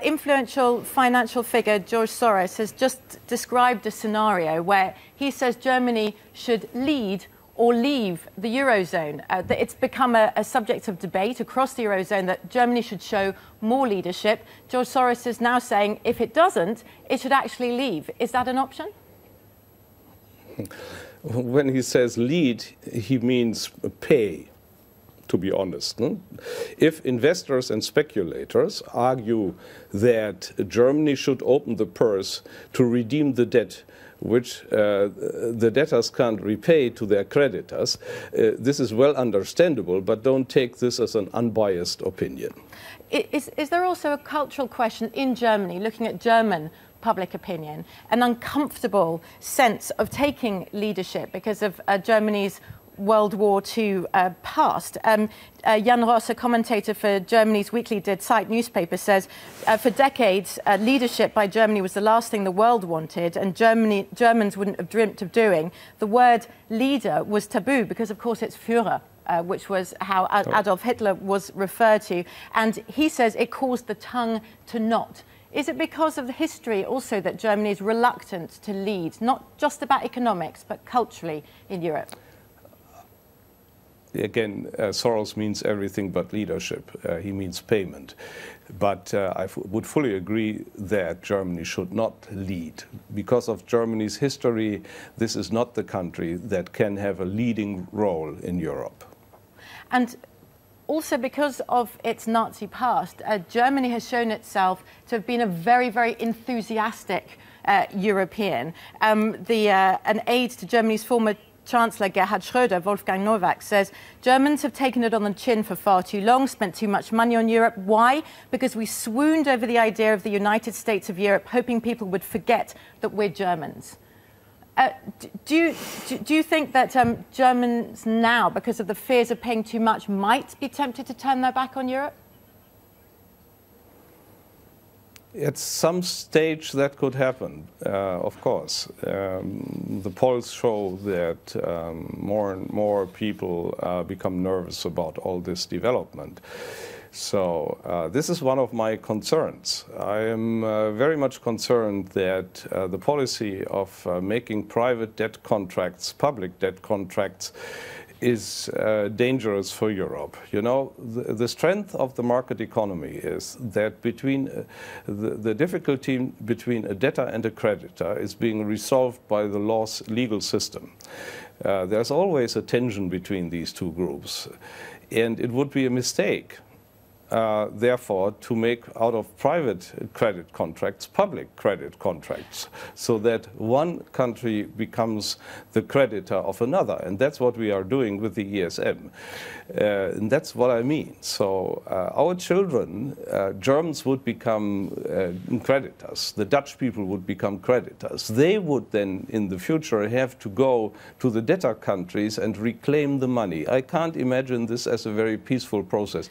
influential financial figure George Soros has just described a scenario where he says Germany should lead or leave the Eurozone. That it's become a subject of debate across the Eurozone that Germany should show more leadership. George Soros is now saying if it doesn't, it should actually leave. Is that an option? When he says lead, he means pay. To be honest. If investors and speculators argue that Germany should open the purse to redeem the debt which the debtors can't repay to their creditors, this is well understandable, but don't take this as an unbiased opinion. Is there also a cultural question in Germany, looking at German public opinion, an uncomfortable sense of taking leadership because of Germany's World War II past? Jan Ross, a commentator for Germany's weekly Der Zeit newspaper, says for decades leadership by Germany was the last thing the world wanted, and Germans wouldn't have dreamt of doing. The word leader was taboo because, of course, it's Führer, which was how Adolf Hitler was referred to. And he says it caused the tongue to knot. Is it because of the history also that Germany is reluctant to lead, not just about economics, but culturally in Europe? Again, Soros means everything but leadership. He means payment. But I would fully agree that Germany should not lead. Because of Germany's history, this is not the country that can have a leading role in Europe. And also because of its Nazi past, Germany has shown itself to have been a very, very enthusiastic European. An aide to Germany's former Chancellor Gerhard Schröder, Wolfgang Nowak, says Germans have taken it on the chin for far too long, spent too much money on Europe. Why? Because we swooned over the idea of the United States of Europe, hoping people would forget that we're Germans. Do you think that Germans now, because of the fears of paying too much, might be tempted to turn their back on Europe? At some stage that could happen, of course. The polls show that more and more people become nervous about all this development. So this is one of my concerns. I am very much concerned that the policy of making private debt contracts, public debt contracts, is dangerous for Europe. You know, the strength of the market economy is that between the difficulty between a debtor and a creditor is being resolved by the legal system. There's always a tension between these two groups, and it would be a mistake therefore, to make out of private credit contracts public credit contracts, so that one country becomes the creditor of another. And that's what we are doing with the ESM. And that's what I mean. So our children, Germans would become creditors. The Dutch people would become creditors. They would then, in the future, have to go to the debtor countries and reclaim the money. I can't imagine this as a very peaceful process.